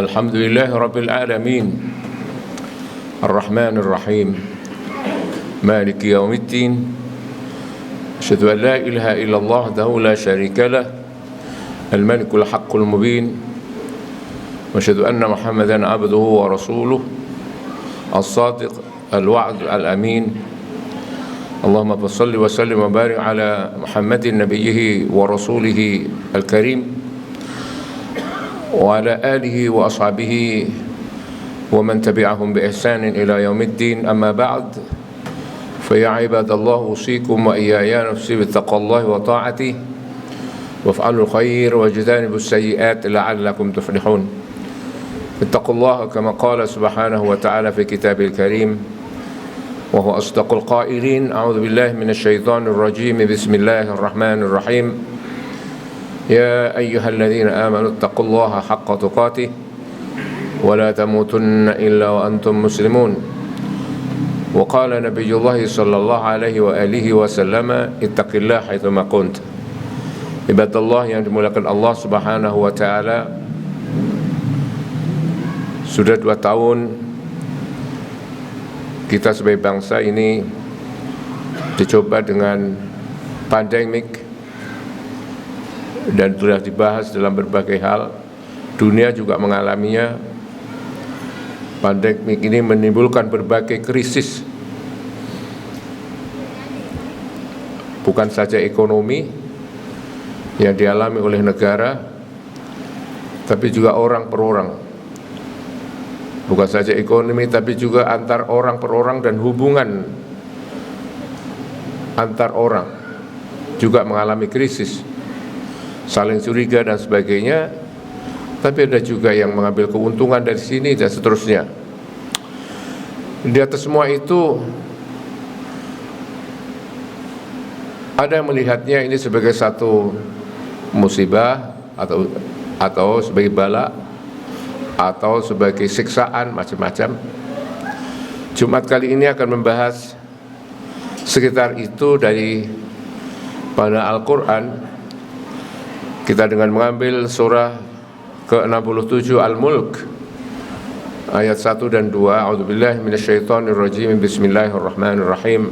Alhamdulillahi Rabbil Alamin Ar-Rahmanir Rahim Maliki Yawmiddin Asyhadu an la ilaha illallah wahdahu la syarika lah Al-Malikul Haqqul Mubin Wa asyhadu anna Muhammadan abduhu wa rasuluh As-Sadiq Al-Wa'd Al-Amin Allahumma salli wa sallim wa barik ala Muhammadin nabiyyihi wa rasulihi al-karim وعلى آله وأصحابه ومن تبعهم بإحسان إلى يوم الدين أما بعد فيا عباد الله أوصيكم وإياي نفسي بتقوى الله وطاعته وافعلوا الخير واجتنبوا السيئات لعلكم تفلحون اتقوا الله كما قال سبحانه وتعالى في كتابه الكريم وهو أصدق القائلين أعوذ بالله من الشيطان الرجيم بسم الله الرحمن الرحيم يا أيها الذين آمنوا اتقوا الله حق تقاته ولا تموتن إلا وأنتم مسلمون وقال نبي الله صلى الله عليه وآله وسلم اتق الله حيثما كنت عباد الله yang dimuliakan Allah Subhanahu wa taala. Sudah 2 tahun kita sebagai bangsa ini dicoba dengan pandemik dan sudah dibahas dalam berbagai hal. Dunia juga mengalaminya. Pandemik ini menimbulkan berbagai krisis, bukan saja ekonomi yang dialami oleh negara, tapi juga orang per orang. Bukan saja ekonomi, tapi juga antar orang per orang dan hubungan antar orang juga mengalami krisis, saling curiga dan sebagainya. Tapi ada juga yang mengambil keuntungan dari sini dan seterusnya. Di atas semua itu ada yang melihatnya ini sebagai satu musibah atau sebagai bala atau sebagai siksaan, macam-macam. Jumat kali ini akan membahas sekitar itu dari pada Al-Quran. Kita dengan mengambil surah ke-67 Al-Mulk ayat 1 dan 2. A'udzubillahi minasyaitonirrajim. Bismillahirrahmanirrahim.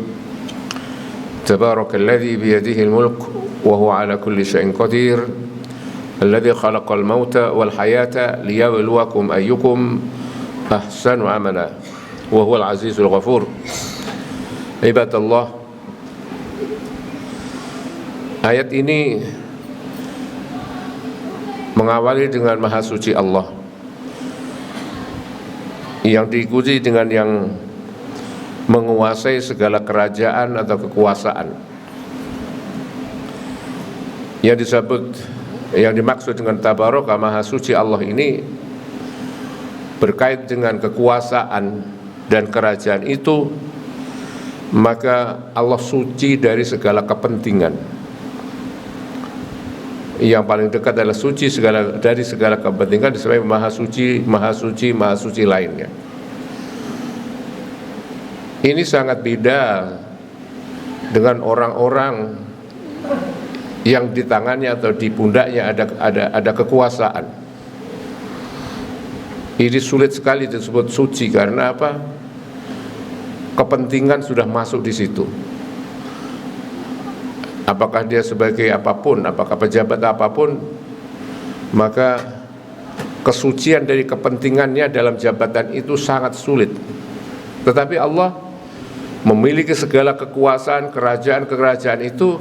Tabarakalladzi biyadihil mulk wa huwa ala kulli syai'in qadir. Alladzi khalaqal mauta wal hayata liyabluwakum ayyukum ahsanu amala wa huwal azizul ghafur. Ibadallah, ayat ini mengawali dengan Maha Suci Allah, yang diikuti dengan yang menguasai segala kerajaan atau kekuasaan. Yang dimaksud dengan Tabaraka, Maha Suci Allah ini berkait dengan kekuasaan dan kerajaan itu, maka Allah suci dari segala kepentingan. Yang paling dekat adalah suci dari segala kepentingan, disebut Maha Suci, Maha Suci, Maha Suci lainnya. Ini sangat beda dengan orang-orang yang di tangannya atau di pundaknya ada kekuasaan. Ini sulit sekali disebut suci karena apa? Kepentingan sudah masuk di situ. Apakah dia sebagai apapun, apakah pejabat apapun, maka kesucian dari kepentingannya dalam jabatan itu sangat sulit. Tetapi Allah memiliki segala kekuasaan, kerajaan itu.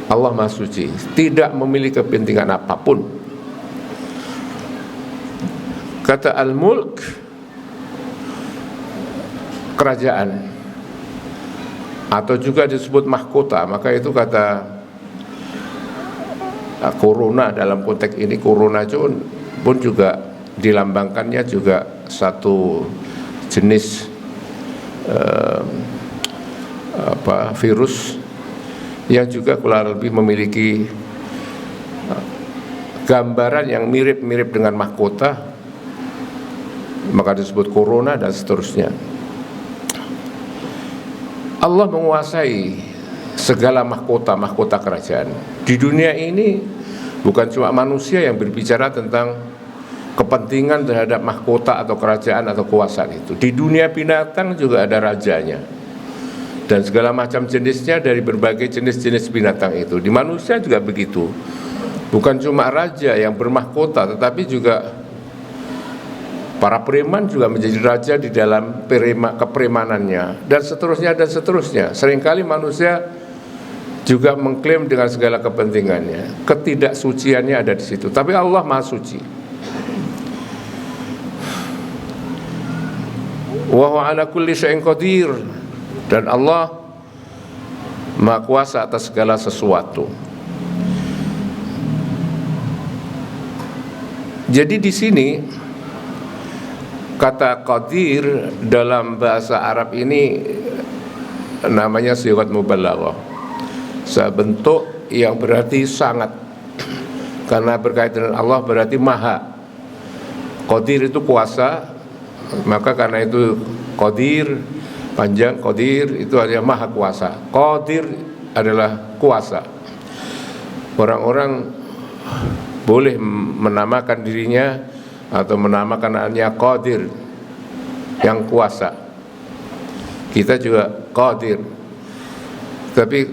Allah Maha Suci, tidak memiliki kepentingan apapun. Kata Al-Mulk, kerajaan, atau juga disebut mahkota, maka itu kata corona dalam konteks ini. Corona pun juga dilambangkannya juga satu jenis virus yang juga kurang lebih memiliki gambaran yang mirip-mirip dengan mahkota, maka disebut corona dan seterusnya. Allah menguasai segala mahkota kerajaan. Di dunia ini bukan cuma manusia yang berbicara tentang kepentingan terhadap mahkota atau kerajaan atau kekuasaan itu. Di dunia binatang juga ada rajanya dan segala macam jenisnya dari berbagai jenis-jenis binatang itu. Di manusia juga begitu. Bukan cuma raja yang bermahkota, tetapi juga para preman juga menjadi raja di dalam kepremanannya, dan seterusnya dan seterusnya. Seringkali manusia juga mengklaim dengan segala kepentingannya. Ketidaksuciannya ada di situ. Tapi Allah Maha Suci. Wa huwa ala kulli syai'in qadir, dan Allah Maha Kuasa atas segala sesuatu. Jadi di sini kata qadir dalam bahasa Arab ini namanya sighat mubalaghah, sebentuk yang berarti sangat, karena berkaitan dengan Allah berarti maha. Qadir itu kuasa, maka karena itu qadir, panjang qadir itu adalah maha kuasa. Qadir adalah kuasa. Orang-orang boleh menamakan dirinya atau menamakan anaknya qadir, yang kuasa. Kita juga qadir. Tapi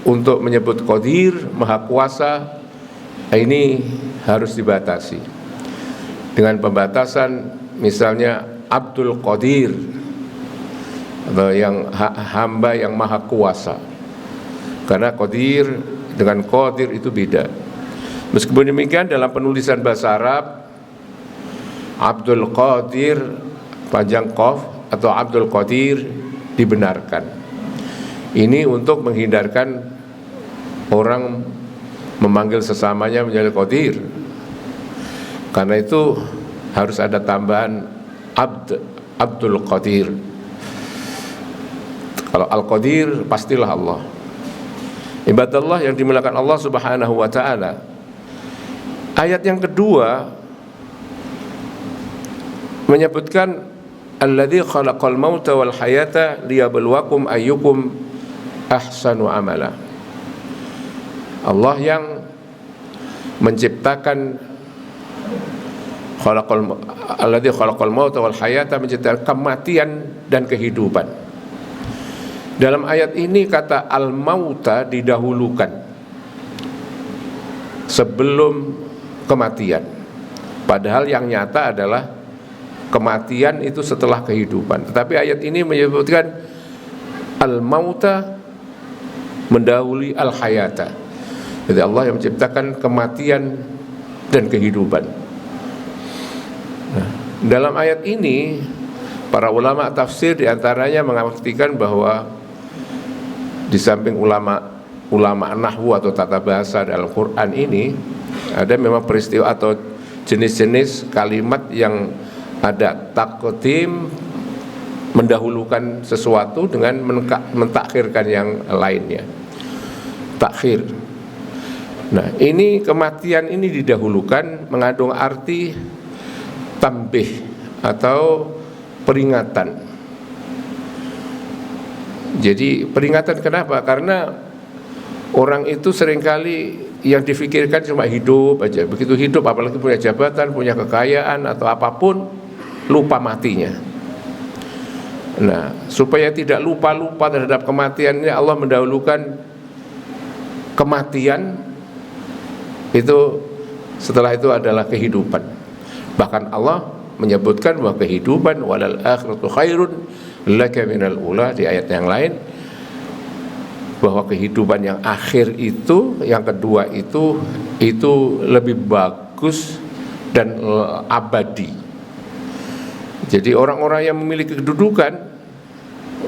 untuk menyebut qadir, maha kuasa, ini harus dibatasi dengan pembatasan, misalnya Abdul Qadir, atau yang hamba yang maha kuasa. Karena qadir dengan qadir itu beda. Meskipun demikian, dalam penulisan bahasa Arab, Abdul Qadir panjang qaf atau Abdul Qadir dibenarkan. Ini untuk menghindarkan orang memanggil sesamanya menjadi qadir. Karena itu harus ada tambahan Abdul Qadir. Kalau Al-Qadir pastilah Allah. Ibadallah yang dimuliakan Allah Subhanahu wa taala. Ayat yang kedua menyebutkan alladzi khalaqal mauta wal hayata liyabluwakum ayyukum ahsanu amala. Allah yang menciptakan alladzi khalaqal mauta wal hayata, menciptakan kematian dan kehidupan. Dalam ayat ini kata al-mauta didahulukan sebelum kematian. Padahal yang nyata adalah kematian itu setelah kehidupan. Tetapi ayat ini menyebutkan al-mauta mendahului al-hayata. Jadi Allah yang menciptakan kematian dan kehidupan. Nah, dalam ayat ini para ulama tafsir diantaranya mengartikan bahwa di samping ulama nahwu atau tata bahasa dalam Quran ini, ada memang peristiwa atau jenis-jenis kalimat yang ada taqdim, mendahulukan sesuatu dengan mentakhirkan yang lainnya. Takhir. Nah, ini kematian ini didahulukan mengandung arti tambih atau peringatan. Jadi peringatan kenapa? Karena orang itu seringkali yang difikirkan cuma hidup aja. Begitu hidup, apalagi punya jabatan, punya kekayaan atau apapun, lupa matinya. Nah, supaya tidak lupa terhadap kematiannya, Allah mendahulukan kematian itu, setelah itu adalah kehidupan. Bahkan Allah menyebutkan bahwa kehidupan walal akhiratu khairun laka minal ula di ayat yang lain, bahwa kehidupan yang akhir itu, yang kedua itu lebih bagus dan abadi. Jadi orang-orang yang memiliki kedudukan,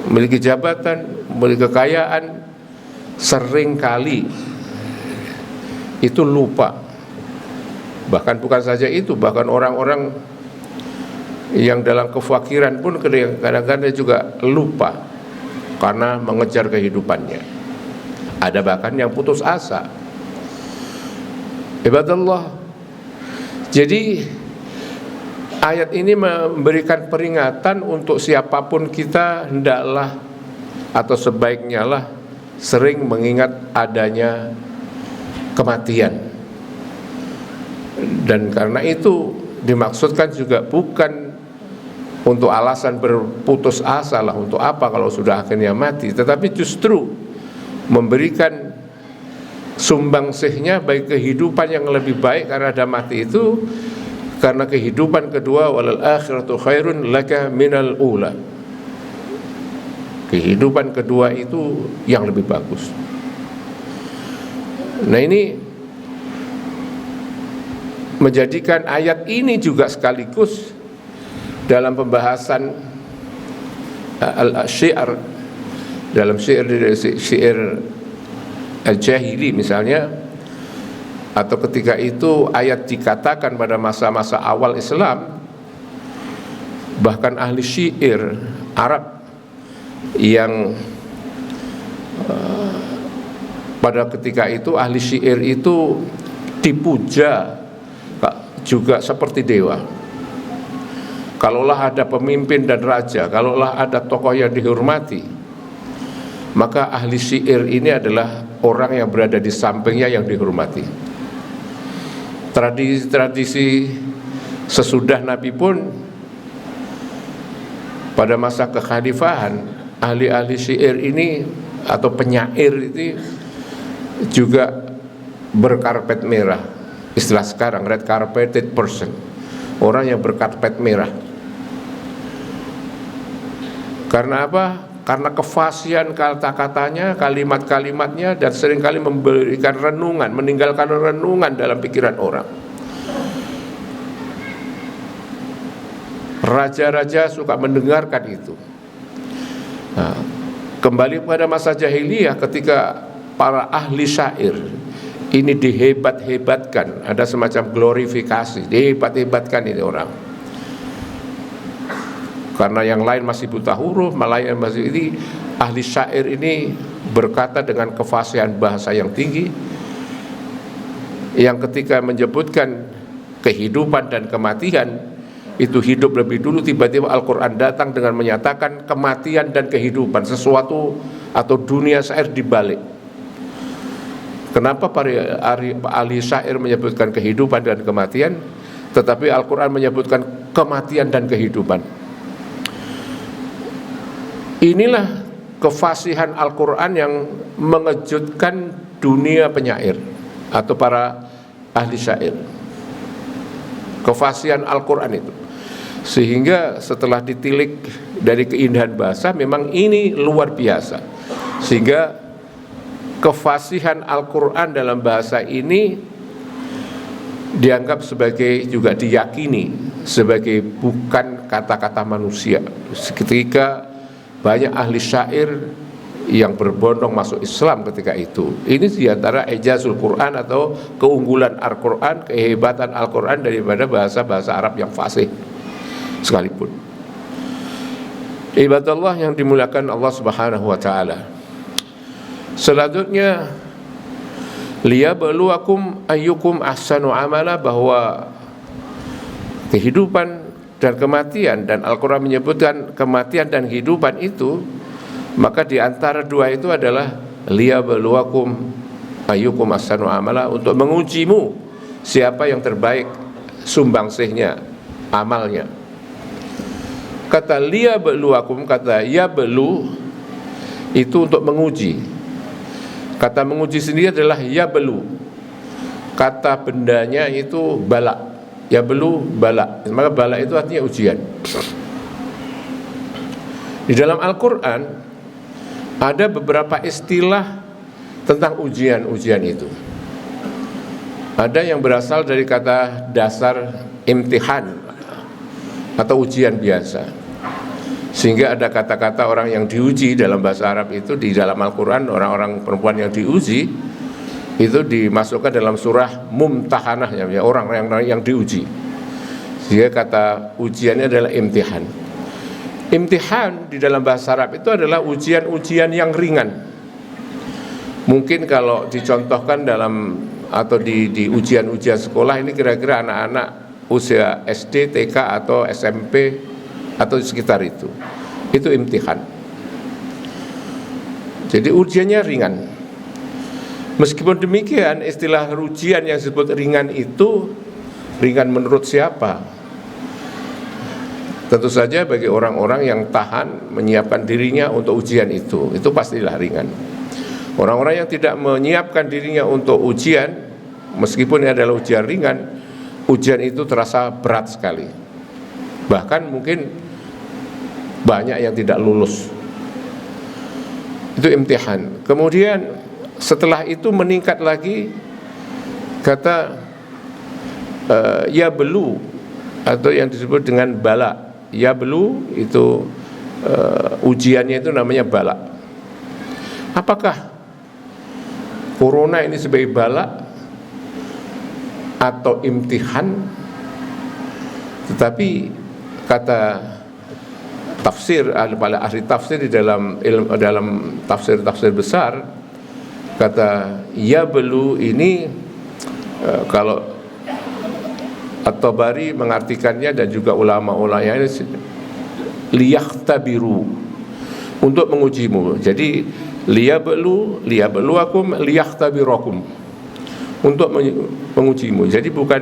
memiliki jabatan, memiliki kekayaan, seringkali itu lupa. Bahkan bukan saja itu, bahkan orang-orang yang dalam kefakiran pun kadang-kadang juga lupa karena mengejar kehidupannya. Ada bahkan yang putus asa. Ibadallah. Jadi ayat ini memberikan peringatan untuk siapapun kita, hendaklah atau sebaiknya lah sering mengingat adanya kematian. Dan karena itu dimaksudkan juga bukan untuk alasan berputus asa lah, untuk apa kalau sudah akhirnya mati, tetapi justru memberikan sumbangsihnya bagi kehidupan yang lebih baik karena ada mati itu, karena kehidupan kedua, walal akhiratu khairun laka minal ula, kehidupan kedua itu yang lebih bagus. Nah, ini menjadikan ayat ini juga sekaligus dalam pembahasan al-syi'r, dalam syi'r al-jahili misalnya, atau ketika itu ayat dikatakan pada masa-masa awal Islam, bahkan ahli syair Arab yang pada ketika itu ahli syair itu dipuja juga seperti dewa. Kalaulah ada pemimpin dan raja, kalaulah ada tokoh yang dihormati, maka ahli syair ini adalah orang yang berada di sampingnya yang dihormati. Tradisi sesudah Nabi pun pada masa kekhalifahan, ahli-ahli syair ini atau penyair ini juga berkarpet merah. Istilah sekarang, red carpeted person, orang yang berkarpet merah. Karena apa? Karena kefasihan kata-katanya, kalimat-kalimatnya, dan seringkali memberikan renungan, meninggalkan renungan dalam pikiran orang. Raja-raja suka mendengarkan itu. Nah, kembali pada masa jahiliyah, ketika para ahli syair ini dihebat-hebatkan, ada semacam glorifikasi, dihebat-hebatkan ini orang. Karena yang lain masih buta huruf, malah yang masih ini ahli syair ini berkata dengan kefasihan bahasa yang tinggi, yang ketika menyebutkan kehidupan dan kematian, itu hidup lebih dulu, tiba-tiba Al-Quran datang dengan menyatakan kematian dan kehidupan, sesuatu atau dunia syair dibalik. Kenapa para ahli syair menyebutkan kehidupan dan kematian, tetapi Al-Quran menyebutkan kematian dan kehidupan? Inilah kefasihan Al-Quran yang mengejutkan dunia penyair atau para ahli syair. Kefasihan Al-Quran itu, sehingga setelah ditilik dari keindahan bahasa, memang ini luar biasa. Sehingga kefasihan Al-Quran dalam bahasa ini dianggap sebagai, juga diyakini sebagai bukan kata-kata manusia. Ketika banyak ahli syair yang berbondong masuk Islam ketika itu, ini diantara ijazul Quran atau keunggulan Al-Quran, kehebatan Al-Quran daripada bahasa-bahasa Arab yang fasih sekalipun. Ibadallah yang dimuliakan Allah Subhanahu wa ta'ala, selanjutnya liyabluwakum ayyukum ahsanu amala, bahwa kehidupan dan kematian, dan Al-Quran menyebutkan kematian dan kehidupan itu, maka di antara dua itu adalah liyabluwakum ayyukum ahsanu amala, untuk mengujimu siapa yang terbaik sumbangsihnya, amalnya. Kata liyabluwakum, kata yablu itu untuk menguji. Kata menguji sendiri adalah yablu. Kata bendanya itu bala. Yablu bala. Maka bala itu artinya ujian. Di dalam Al-Quran ada beberapa istilah tentang ujian-ujian itu. Ada yang berasal dari kata dasar imtihan atau ujian biasa, sehingga ada kata-kata orang yang diuji dalam bahasa Arab itu di dalam Al-Quran. Orang-orang perempuan yang diuji itu dimasukkan dalam surah Mumtahanah, ya, orang yang diuji. Sehingga kata ujiannya adalah imtihan. Imtihan di dalam bahasa Arab itu adalah ujian-ujian yang ringan. Mungkin kalau dicontohkan dalam atau di ujian-ujian sekolah ini, kira-kira anak-anak usia SD, TK atau SMP atau di sekitar itu imtihan. Jadi ujiannya ringan. Meskipun demikian, istilah ujian yang disebut ringan itu ringan menurut siapa? Tentu saja bagi orang-orang yang tahan menyiapkan dirinya untuk ujian itu pastilah ringan. Orang-orang yang tidak menyiapkan dirinya untuk ujian, meskipun ini adalah ujian ringan, ujian itu terasa berat sekali. Bahkan mungkin banyak yang tidak lulus. Itu imtihan. Kemudian setelah itu meningkat lagi, kata ya belu, atau yang disebut dengan bala. Ya belu itu ujiannya itu namanya bala. Apakah corona ini sebagai bala atau imtihan? Tetapi kata tafsir, para ahli tafsir di dalam tafsir besar, kata ya belu ini kalau At-Tabari mengartikannya dan juga ulama-ulama ini liyakhtabiru, untuk mengujimu. Jadi liyabluwakum liyakhtabirakum, untuk mengujimu. Jadi bukan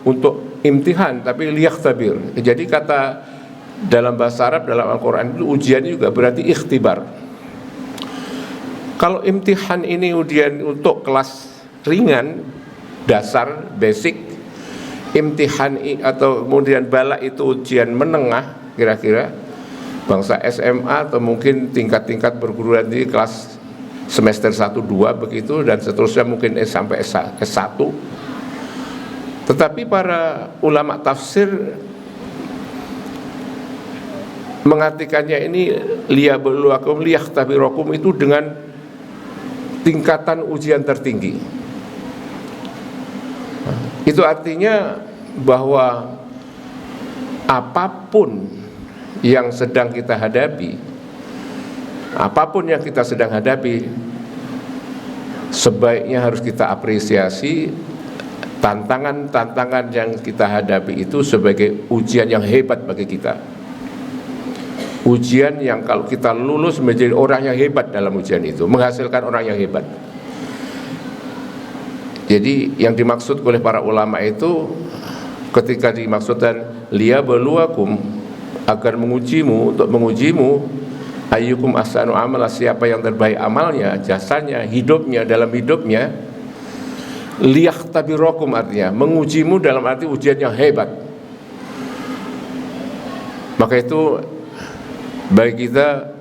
untuk imtihan tapi liyakhtabir. Jadi kata dalam bahasa Arab, dalam Al-Quran itu ujian juga berarti ikhtibar. Kalau imtihan ini ujian untuk kelas ringan, dasar, basic. Imtihan atau kemudian bala itu ujian menengah, kira-kira bangsa SMA atau mungkin tingkat-tingkat perguruan tinggi kelas semester 1, 2 begitu, dan seterusnya mungkin sampai S1. Tetapi para ulama tafsir mengartikannya ini liyabluwakum liyakhtabirakum itu dengan tingkatan ujian tertinggi. Itu artinya bahwa apapun yang sedang kita hadapi, sebaiknya harus kita apresiasi tantangan-tantangan yang kita hadapi itu sebagai ujian yang hebat bagi kita. Ujian yang kalau kita lulus menjadi orang yang hebat dalam ujian itu, menghasilkan orang yang hebat. Jadi yang dimaksud oleh para ulama itu, ketika dimaksudkan liyabluwakum, agar mengujimu, untuk mengujimu, ayyukum ahsanu amala, siapa yang terbaik amalnya, jasanya, hidupnya, dalam hidupnya. Liyakhtabirakum artinya mengujimu dalam arti ujian yang hebat. Maka itu bagi kita,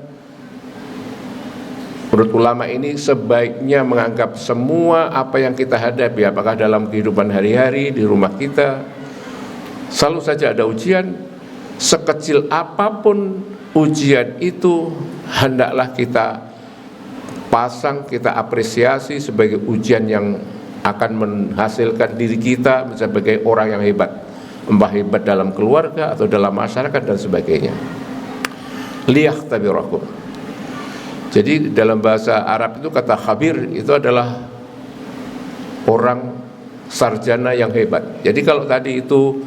menurut ulama ini, sebaiknya menganggap semua apa yang kita hadapi, apakah dalam kehidupan hari-hari, di rumah kita, selalu saja ada ujian. Sekecil apapun ujian itu, hendaklah kita pasang, kita apresiasi sebagai ujian yang akan menghasilkan diri kita sebagai orang yang hebat, entah hebat dalam keluarga atau dalam masyarakat dan sebagainya. Liyakhtabirakum. Jadi dalam bahasa Arab itu kata khabir itu adalah orang sarjana yang hebat. Jadi kalau tadi itu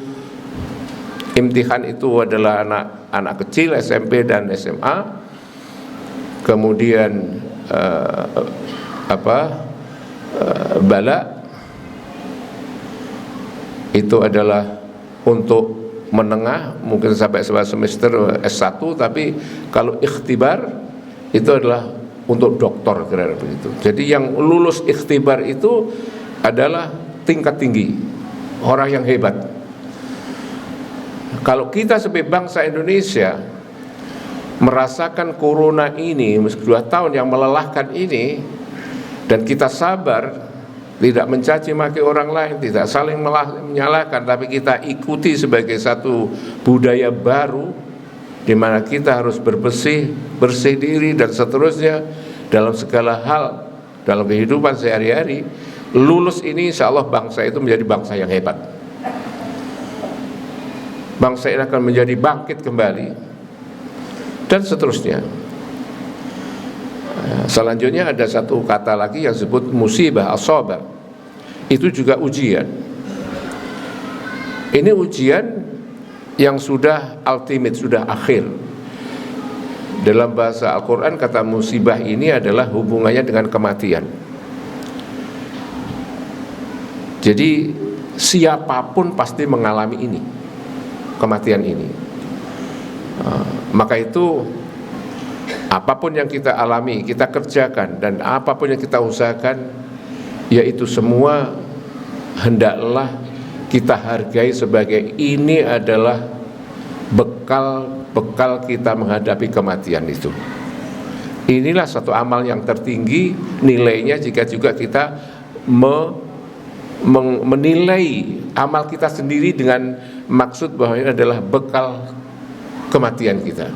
imtihan itu adalah anak kecil SMP dan SMA, kemudian bala itu adalah untuk menengah, mungkin sampai semester S1. Tapi kalau ikhtibar itu adalah untuk doktor, kira-kira begitu. Jadi yang lulus ikhtibar itu adalah tingkat tinggi, orang yang hebat. Kalau kita sebagai bangsa Indonesia merasakan corona ini, 2 tahun yang melelahkan ini, dan kita sabar, tidak mencaci maki orang lain, tidak saling menyalahkan, tapi kita ikuti sebagai satu budaya baru, di mana kita harus bersih diri dan seterusnya dalam segala hal dalam kehidupan sehari-hari. Lulus ini insya Allah bangsa itu menjadi bangsa yang hebat. Bangsa ini akan menjadi bangkit kembali dan seterusnya. Selanjutnya ada satu kata lagi yang disebut musibah, asabah. Itu juga ujian. Ini ujian yang sudah ultimate, sudah akhir. Dalam bahasa Al-Quran kata musibah ini adalah hubungannya dengan kematian. Jadi siapapun pasti mengalami ini, kematian ini. Maka itu apapun yang kita alami, kita kerjakan, dan apapun yang kita usahakan, yaitu semua hendaklah kita hargai sebagai ini adalah bekal kita menghadapi kematian itu. Inilah satu amal yang tertinggi nilainya jika juga kita menilai amal kita sendiri dengan maksud bahwa ini adalah bekal kematian kita.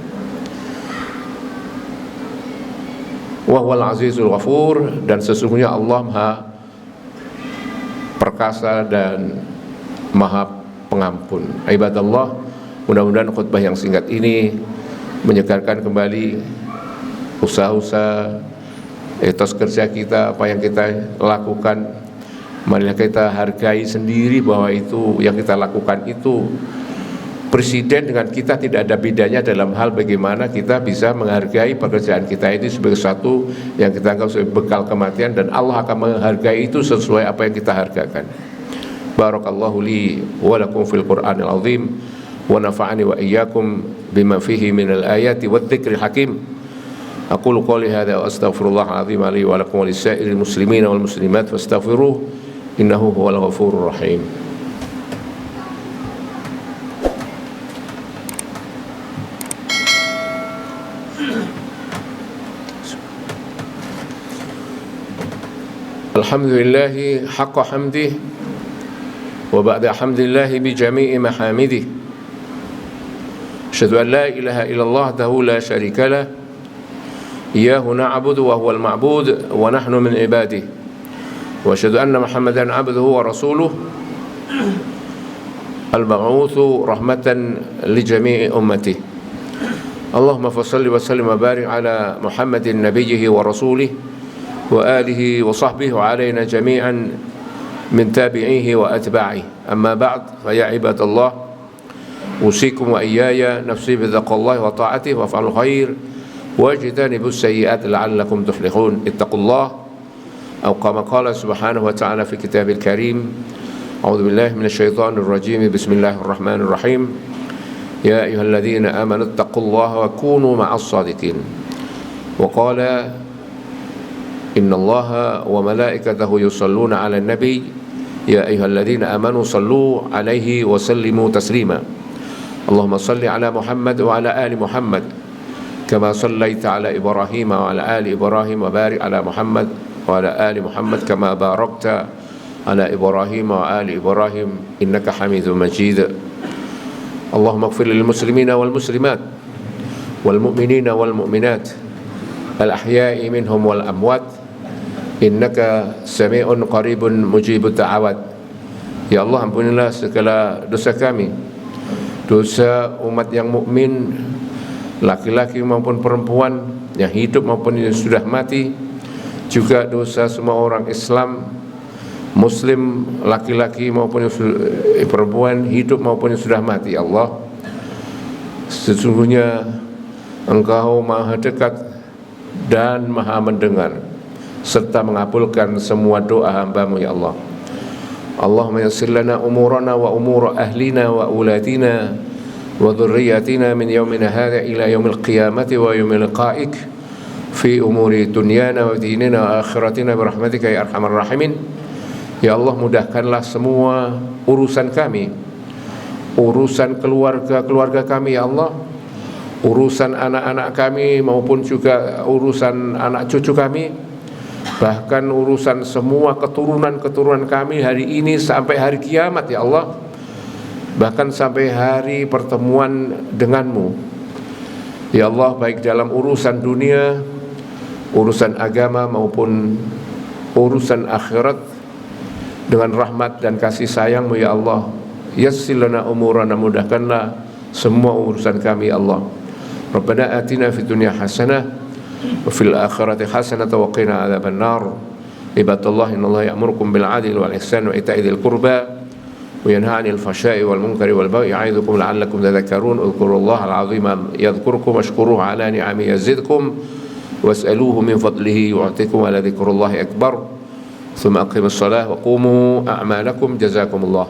Wa huwal azizul ghafur, dan sesungguhnya Allah Maha perkasa dan Maha pengampun. Ibadallah, mudah-mudahan khutbah yang singkat ini menyegarkan kembali usaha-usaha, etos kerja kita, apa yang kita lakukan. Marilah kita hargai sendiri bahwa itu yang kita lakukan itu, presiden dengan kita tidak ada bedanya dalam hal bagaimana kita bisa menghargai pekerjaan kita ini sebagai sesuatu yang kita anggap sebagai bekal kematian, dan Allah akan menghargai itu sesuai apa yang kita hargakan. Barakallahu li wa lakum fil Qur'anil azim wa nafa'ani wa iyyakum bima fihi minal ayati wadh-dhikril hakim. Aqulu qouli hadza wa astaghfirullahal azim li wa lakum wa lisa'iril muslimina wal muslimat fastaghfiruhu innahu huwal ghafurur rahim. Alhamdulillahi haqqa hamdih wa ba'da hamdillahi bi jami'i mahamidih. Asyhadu an la ilaha illallah wahdahu la syarika lah, iyyahu na'budu wa huwal ma'bud wa nahnu min ibadihi, wa asyhadu anna Muhammadan 'abduhu wa rasuluh al-mab'utsu rahmatan li jami'i ummatihi. Allahumma shalli wa sallim wa barik ala Muhammadin nabiyyihi wa rasulihi wa alihi wa sahbihi wa alaina jami'an min tabi'ihi wa atba'ihi. Amma ba'd, fa ya ibadallah, usikum wa iyaya nafsi bi taqwallahi wa ta'atihi wa fa'alul khair wajtanibus sayyi'at la'allakum tuflihun. Ittaqullah aw kama qala subhanahu wa ta'ala fi kitabil karim. A'udzu billahi minasy syaithanir rajim. Bismillahirrahmanir rahim. Ya ayyuhalladzina amanu ittaqullaha wa kunu ma'as shadiqin. Wa qala innallaha wa malaikatahu yusalluna 'alan nabi ya ayyuhalladzina amanu sallu 'alaihi wa sallimu taslima. Allahumma salli 'ala Muhammad wa 'ala ali Muhammad kama sallaita 'ala Ibrahim wa 'ala ali Ibrahim, wa barik 'ala Muhammad wa 'ala ali Muhammad kama barakta 'ala Ibrahim wa 'ali Ibrahim innaka Hamidum Majid. Allahumma ighfir lil muslimina wal muslimat wal mu'minina wal mu'minat al ahya'i minhum wal amwat innaka sami'un qaribun mujibud da'awat. Ya Allah, ampunilah segala dosa kami, dosa umat yang mukmin, laki-laki maupun perempuan, yang hidup maupun yang sudah mati, juga dosa semua orang Islam, Muslim, laki-laki maupun yang perempuan, hidup maupun yang sudah mati. Allah, sesungguhnya Engkau Maha dekat dan Maha mendengar, serta mengabulkan semua doa hamba-Mu, ya Allah. Allahumma yassir lana umurana wa umura ahlina wa uladina wa dhurriyyatina min yawmina hadha ila yaumil qiyamati wa yaumil liqa'ik fi umuri dunyana wa dinina wa akhiratina birahmatika ya arhamar rahimin. Ya Allah, mudahkanlah semua urusan kami, urusan keluarga kami, ya Allah, urusan anak-anak kami maupun juga urusan anak cucu kami, bahkan urusan semua keturunan kami hari ini sampai hari kiamat, ya Allah, bahkan sampai hari pertemuan denganmu, ya Allah, baik dalam urusan dunia, urusan agama maupun urusan akhirat, dengan rahmat dan kasih sayang-Mu, ya Allah. Yassir lana umurana, mudahkanlah semua urusan kami, ya Allah. Rabbana atina fid dunya hasanah wa fil akhirati hasanah wa qina adzaban nar. Ibadallah, innallaha ya'murukum bil 'adli wal ihsani wa ita'i dzil qurba wa yanha 'anil fahsya'i wal munkari wal baghi ya'idukum la'allakum tadhakkarun. Udhkurullaha al-'azima yadhkurkum washkuruhu 'ala ni'amihi yazidkum was'aluhu min fadlihi yu'tikum wa la dzikrullahi akbar. Tsumma aqimus shalah wa qumu a'malakum jazakumullah.